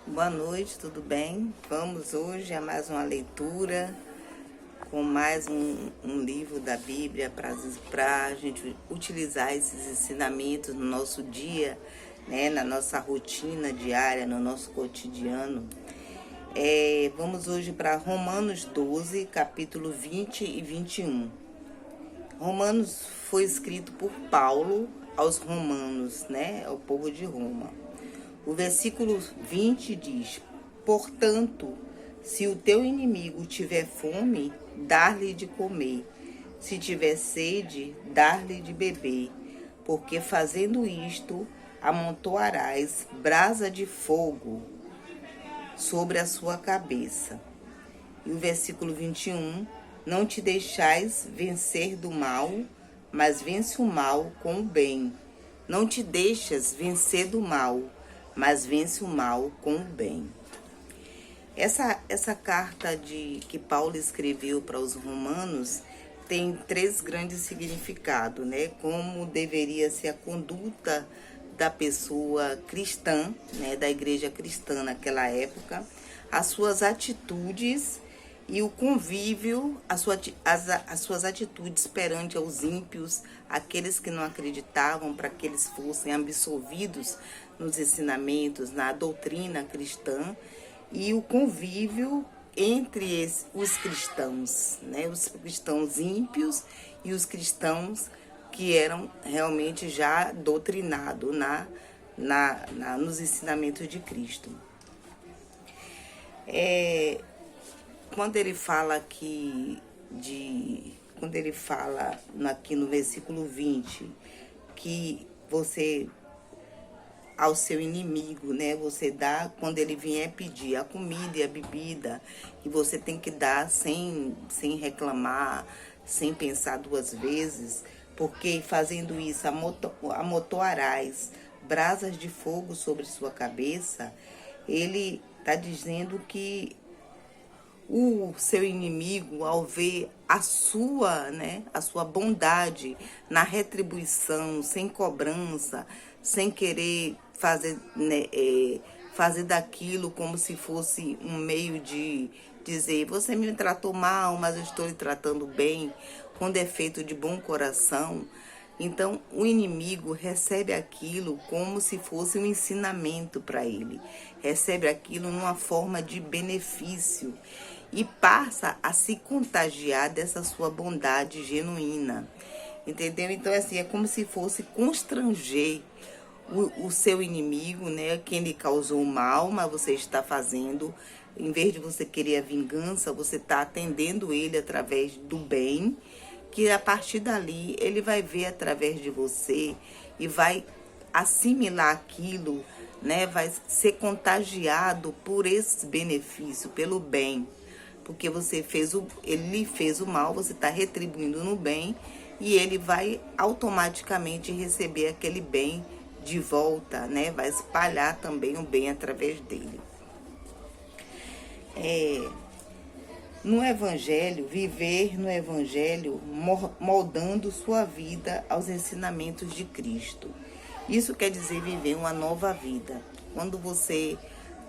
Boa noite, tudo bem? Vamos hoje a mais uma leitura com mais um livro da Bíblia para a gente utilizar esses ensinamentos no nosso dia, né, na nossa rotina diária, no nosso cotidiano. Vamos hoje para Romanos 12, capítulo 20 e 21. Romanos foi escrito por Paulo aos romanos, né, ao povo de Roma. O versículo 20 diz: portanto, se o teu inimigo tiver fome, dar-lhe de comer. Se tiver sede, dar-lhe de beber. Porque fazendo isto, amontoarás brasa de fogo sobre a sua cabeça. E o versículo 21, não te deixais vencer do mal, mas vence o mal com o bem. Não te deixas vencer do mal, mas vence o mal com o bem. Essa carta que Paulo escreveu para os romanos tem três grandes significados, né? Como deveria ser a conduta da pessoa cristã, né? Da igreja cristã naquela época, as suas atitudes e o convívio, as suas atitudes perante aos ímpios, aqueles que não acreditavam, para que eles fossem absolvidos nos ensinamentos, na doutrina cristã, e o convívio entre os cristãos, né? Os cristãos ímpios e os cristãos que eram realmente já doutrinados nos ensinamentos de Cristo. Quando ele fala aqui aqui no versículo 20, que você, ao seu inimigo, né, você dá quando ele vier pedir a comida e a bebida, e você tem que dar sem reclamar, sem pensar duas vezes, porque fazendo isso amontoarás brasas de fogo sobre sua cabeça. Ele está dizendo que o seu inimigo, ao ver a sua bondade na retribuição, sem cobrança, sem querer fazer daquilo como se fosse um meio de dizer: você me tratou mal, mas eu estou lhe tratando bem, quando é feito de bom coração. Então, o inimigo recebe aquilo como se fosse um ensinamento para ele, recebe aquilo numa forma de benefício e passa a se contagiar dessa sua bondade genuína, entendeu? Então, assim, é como se fosse constranger o seu inimigo, né? Quem lhe causou mal, mas você está fazendo, em vez de você querer a vingança, você está atendendo ele através do bem, que a partir dali ele vai ver através de você e vai assimilar aquilo, né? Vai ser contagiado por esse benefício, pelo bem. Porque ele fez o mal, você está retribuindo no bem, e ele vai automaticamente receber aquele bem de volta, né? Vai espalhar também o bem através dele. No Evangelho, viver no Evangelho, moldando sua vida aos ensinamentos de Cristo. Isso quer dizer viver uma nova vida. Quando você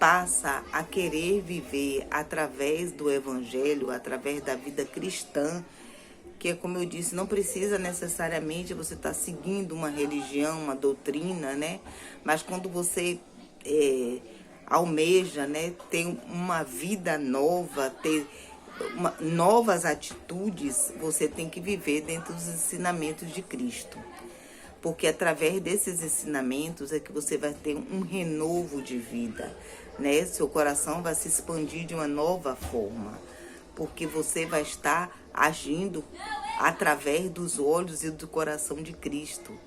passa a querer viver através do Evangelho, através da vida cristã, que, como eu disse, não precisa necessariamente você estar seguindo uma religião, uma doutrina, né? Mas quando você almeja, né, ter uma vida nova, ter novas atitudes, você tem que viver dentro dos ensinamentos de Cristo. Porque através desses ensinamentos é que você vai ter um renovo de vida, né? Seu coração vai se expandir de uma nova forma, porque você vai estar agindo através dos olhos e do coração de Cristo.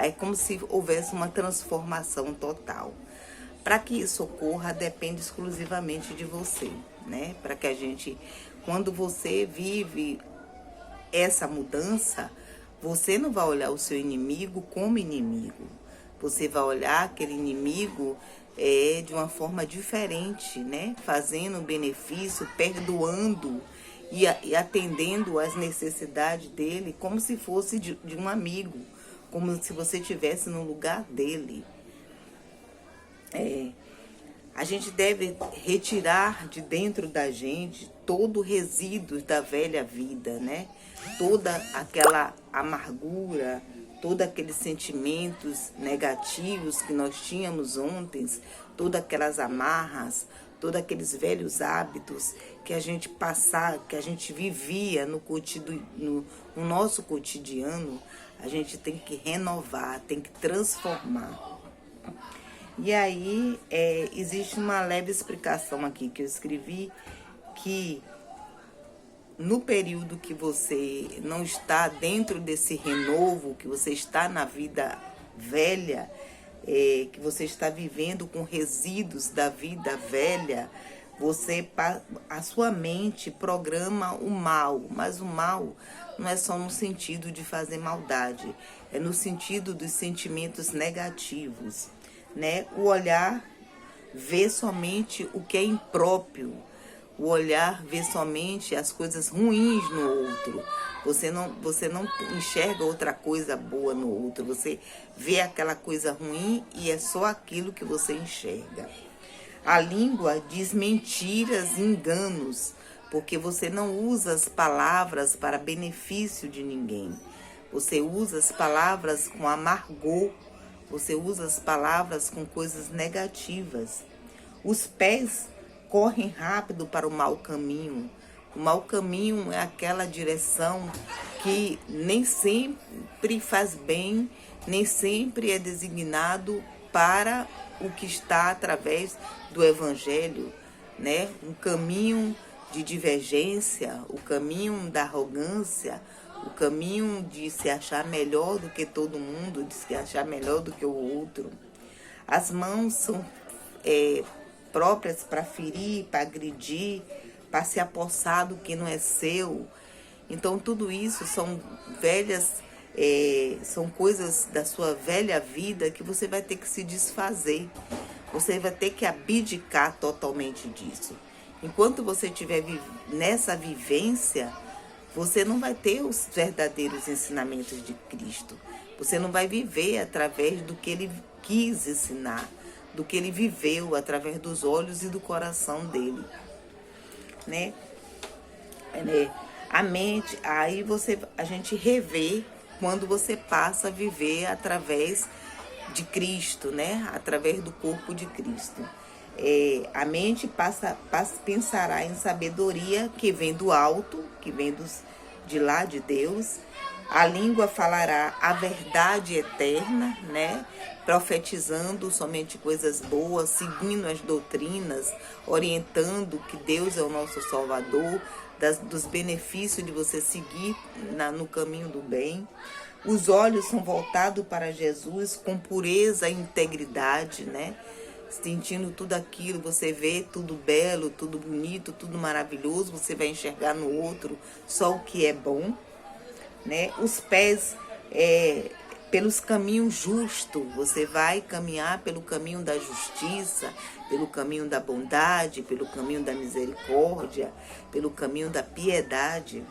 É como se houvesse uma transformação total. Para que isso ocorra, depende exclusivamente de você, né? Para que quando você vive essa mudança, você não vai olhar o seu inimigo como inimigo. Você vai olhar aquele inimigo de uma forma diferente, né? Fazendo benefício, perdoando e atendendo às necessidades dele como se fosse de um amigo, como se você estivesse no lugar dele. A gente deve retirar de dentro da gente todo o resíduo da velha vida, né? Toda aquela amargura, todos aqueles sentimentos negativos que nós tínhamos ontem, todas aquelas amarras, todos aqueles velhos hábitos que a gente que a gente vivia no nosso cotidiano, a gente tem que renovar, tem que transformar. E aí, existe uma leve explicação aqui que eu escrevi, que no período que você não está dentro desse renovo, que você está na vida velha, que você está vivendo com resíduos da vida velha, a sua mente programa o mal, mas o mal não é só no sentido de fazer maldade, é no sentido dos sentimentos negativos, né? O olhar vê somente o que é impróprio, o olhar vê somente as coisas ruins no outro. Você não enxerga outra coisa boa no outro, você vê aquela coisa ruim e é só aquilo que você enxerga. A língua diz mentiras e enganos, porque você não usa as palavras para benefício de ninguém. Você usa as palavras com amargor, você usa as palavras com coisas negativas. Os pés correm rápido para o mau caminho. O mau caminho é aquela direção que nem sempre faz bem, nem sempre é designado para o que está através do Evangelho, né? Um caminho de divergência, o caminho da arrogância, o caminho de se achar melhor do que todo mundo, de se achar melhor do que o outro. As mãos são próprias para ferir, para agredir, para se apossar do que não é seu. Então, tudo isso são são coisas da sua velha vida que você vai ter que se desfazer. Você vai ter que abdicar totalmente disso. Enquanto você estiver nessa vivência, você não vai ter os verdadeiros ensinamentos de Cristo. Você não vai viver através do que Ele quis ensinar, do que Ele viveu, através dos olhos e do coração dele, né? A mente, aí a gente revê quando você passa a viver através de Cristo, né? Através do corpo de Cristo. A mente pensará em sabedoria que vem do alto, que vem de lá de Deus. A língua falará a verdade eterna, né? Profetizando somente coisas boas, seguindo as doutrinas, orientando que Deus é o nosso Salvador, dos benefícios de você seguir no caminho do bem. Os olhos são voltados para Jesus com pureza e integridade, né? Sentindo tudo aquilo, você vê tudo belo, tudo bonito, tudo maravilhoso, você vai enxergar no outro só o que é bom, né? Os pés pelos caminhos justos, você vai caminhar pelo caminho da justiça, pelo caminho da bondade, pelo caminho da misericórdia, pelo caminho da piedade,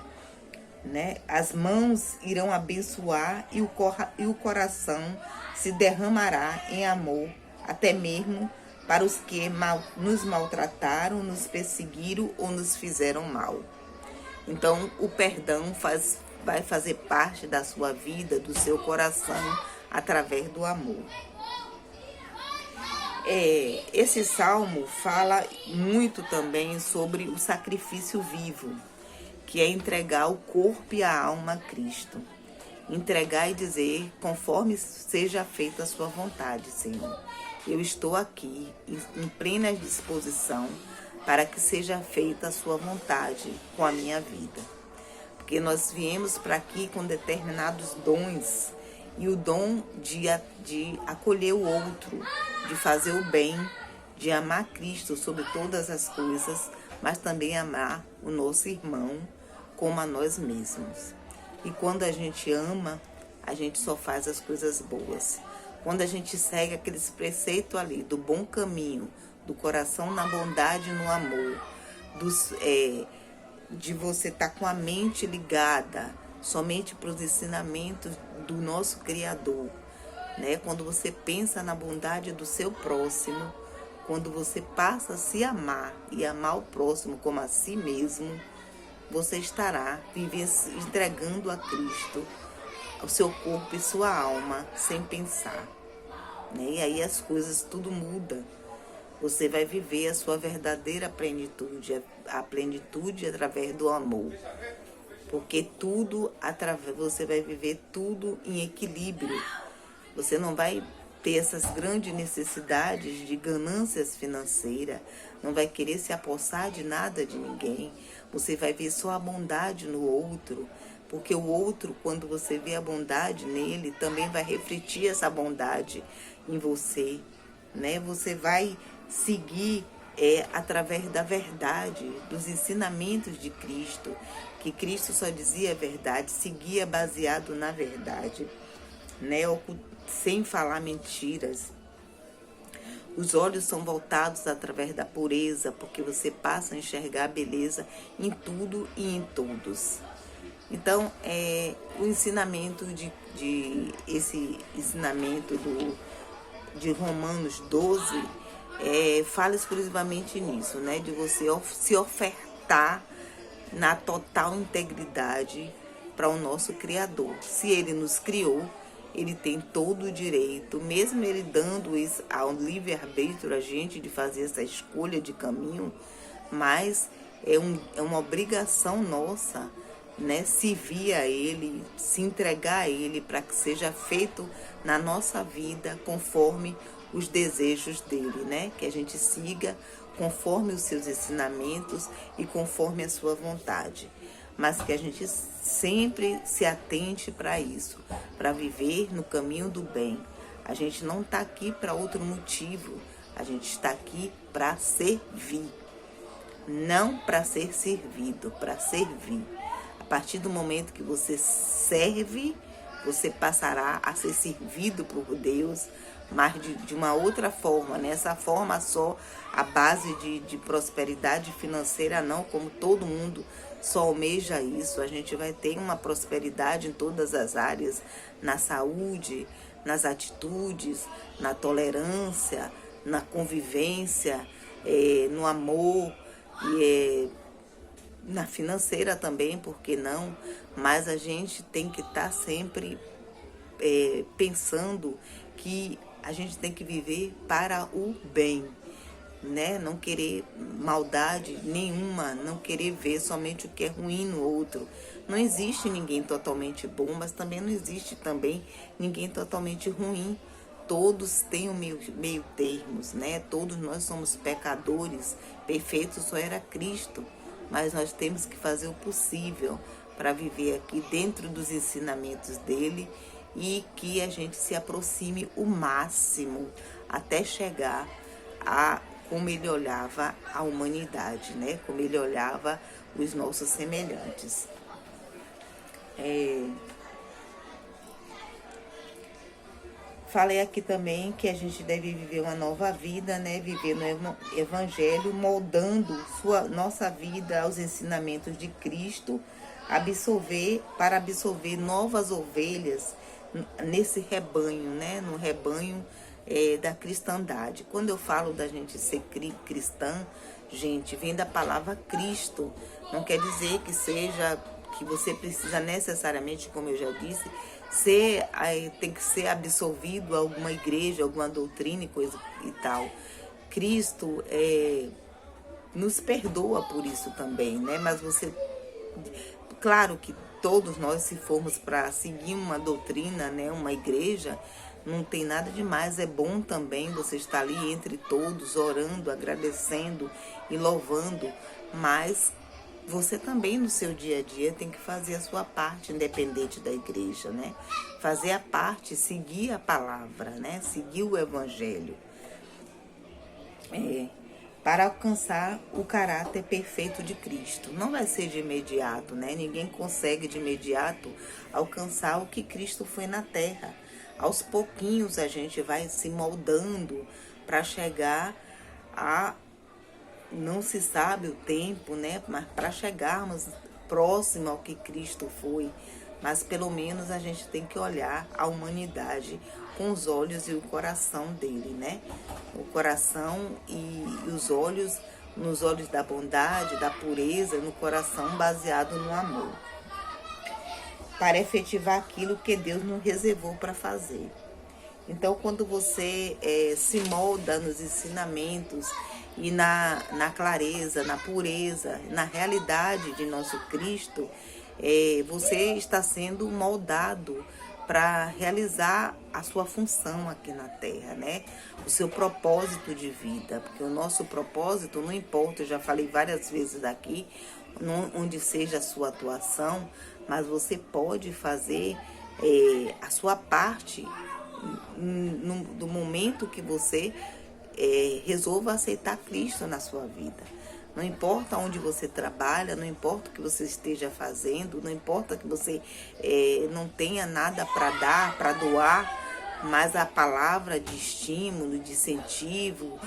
né? As mãos irão abençoar e o coração se derramará em amor, até mesmo para os que nos maltrataram, nos perseguiram ou nos fizeram mal. Então, o perdão vai fazer parte da sua vida, do seu coração, através do amor. Esse salmo fala muito também sobre o sacrifício vivo, que é entregar o corpo e a alma a Cristo. Entregar e dizer, conforme seja feita a sua vontade, Senhor. Eu estou aqui em plena disposição para que seja feita a sua vontade com a minha vida. Porque nós viemos para aqui com determinados dons, e o dom de acolher o outro, de fazer o bem, de amar Cristo sobre todas as coisas, mas também amar o nosso irmão como a nós mesmos. E quando a gente ama, a gente só faz as coisas boas. Quando a gente segue aqueles preceitos ali, do bom caminho, do coração na bondade e no amor, de você estar com a mente ligada somente para os ensinamentos do nosso Criador, né? Quando você pensa na bondade do seu próximo, quando você passa a se amar e amar o próximo como a si mesmo, você estará entregando a Cristo o seu corpo e sua alma sem pensar, né? E aí as coisas tudo muda. Você vai viver a sua verdadeira plenitude, a plenitude através do amor. Porque você vai viver tudo em equilíbrio. Você não vai ter essas grandes necessidades de ganâncias financeiras, não vai querer se apossar de nada de ninguém. Você vai ver só a bondade no outro, porque o outro, quando você vê a bondade nele, também vai refletir essa bondade em você, né? Você vai seguir através da verdade, dos ensinamentos de Cristo, que Cristo só dizia a verdade, seguia baseado na verdade, né? Sem falar mentiras. Os olhos são voltados através da pureza, porque você passa a enxergar a beleza em tudo e em todos. Então, o ensinamento esse ensinamento de Romanos 12 fala exclusivamente nisso, né? De você se ofertar na total integridade para o nosso Criador. Se Ele nos criou, Ele tem todo o direito, mesmo Ele dando isso ao livre-arbítrio a gente de fazer essa escolha de caminho, mas é uma obrigação nossa, né, servir a Ele, se entregar a Ele para que seja feito na nossa vida conforme os desejos dele, né? Que a gente siga conforme os seus ensinamentos e conforme a sua vontade. Mas que a gente sempre se atente para isso, para viver no caminho do bem. A gente não está aqui para outro motivo, a gente está aqui para servir, não para ser servido, para servir. A partir do momento que você serve, você passará a ser servido por Deus, mas de uma outra forma, né? Essa forma só a base de prosperidade financeira não, como todo mundo só almeja isso. A gente vai ter uma prosperidade em todas as áreas, na saúde, nas atitudes, na tolerância, na convivência, no amor e na financeira também, por que não? Mas a gente tem que estar sempre pensando que a gente tem que viver para o bem, né? Não querer maldade nenhuma, não querer ver somente o que é ruim no outro. Não existe ninguém totalmente bom, mas também não existe também ninguém totalmente ruim. Todos têm o meio termos, né? Todos nós somos pecadores, perfeito só era Cristo, mas nós temos que fazer o possível para viver aqui dentro dos ensinamentos dele e que a gente se aproxime o máximo até chegar a como ele olhava a humanidade, né? Como ele olhava os nossos semelhantes. Falei aqui também que a gente deve viver uma nova vida, né? Viver no Evangelho, moldando nossa vida aos ensinamentos de Cristo, para absorver novas ovelhas nesse rebanho, né? No rebanho da cristandade. Quando eu falo da gente ser cristã, gente, vem da palavra Cristo. Não quer dizer que você precisa necessariamente, como eu já disse, tem que ser absorvido a alguma igreja, alguma doutrina e coisa e tal. Cristo nos perdoa por isso também, né? Mas claro que todos nós, se formos para seguir uma doutrina, né, uma igreja, não tem nada demais, é bom também você estar ali entre todos, orando, agradecendo e louvando, mas você também no seu dia a dia tem que fazer a sua parte, independente da igreja, né? Fazer a parte, seguir a palavra, né? Seguir o Evangelho. Para alcançar o caráter perfeito de Cristo. Não vai ser de imediato, né? Ninguém consegue de imediato alcançar o que Cristo foi na terra. Aos pouquinhos a gente vai se moldando para chegar a... Não se sabe o tempo, né? Mas para chegarmos próximo ao que Cristo foi. Mas pelo menos a gente tem que olhar a humanidade com os olhos e o coração dele, né? O coração e os olhos, nos olhos da bondade, da pureza, no coração baseado no amor, para efetivar aquilo que Deus nos reservou para fazer. Então, quando você se molda nos ensinamentos e na clareza, na pureza, na realidade de nosso Cristo, você está sendo moldado para realizar a sua função aqui na Terra, né? O seu propósito de vida, porque o nosso propósito não importa, eu já falei várias vezes daqui, onde seja a sua atuação, mas você pode fazer a sua parte do momento que você resolva aceitar Cristo na sua vida. Não importa onde você trabalha, não importa o que você esteja fazendo, não importa que você não tenha nada para dar, para doar, mas a palavra de estímulo, de incentivo,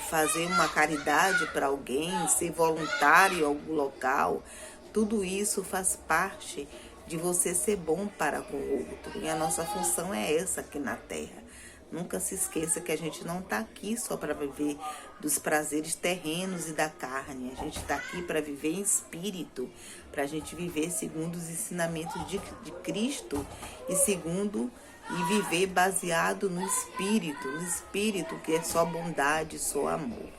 fazer uma caridade para alguém, ser voluntário em algum local, tudo isso faz parte de você ser bom para com o outro. E a nossa função é essa aqui na Terra. Nunca se esqueça que a gente não está aqui só para viver dos prazeres terrenos e da carne. A gente está aqui para viver em espírito, para a gente viver segundo os ensinamentos de Cristo e viver baseado no espírito que é só bondade, só amor.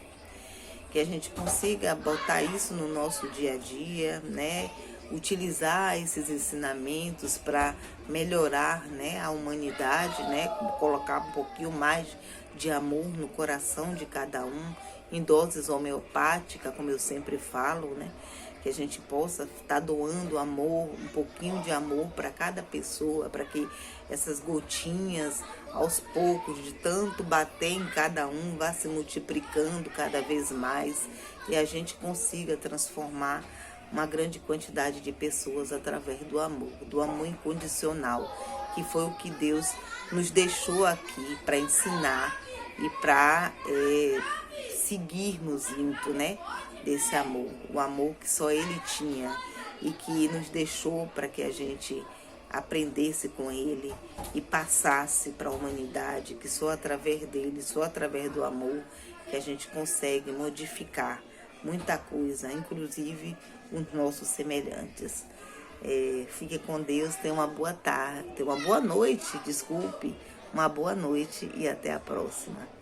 Que a gente consiga botar isso no nosso dia a dia, né? Utilizar esses ensinamentos para melhorar, né, a humanidade, né, colocar um pouquinho mais de amor no coração de cada um, em doses homeopáticas, como eu sempre falo, né, que a gente possa estar doando amor, um pouquinho de amor para cada pessoa, para que essas gotinhas, aos poucos, de tanto bater em cada um, vá se multiplicando cada vez mais e a gente consiga transformar uma grande quantidade de pessoas através do amor incondicional, que foi o que Deus nos deixou aqui para ensinar e para seguirmos indo, né, desse amor, o amor que só Ele tinha e que nos deixou para que a gente aprendesse com Ele e passasse para a humanidade, que só através dele, só através do amor que a gente consegue modificar muita coisa, inclusive os nossos semelhantes. Fique com Deus, tenha uma boa tarde, tenha uma boa noite, desculpe, uma boa noite e até a próxima.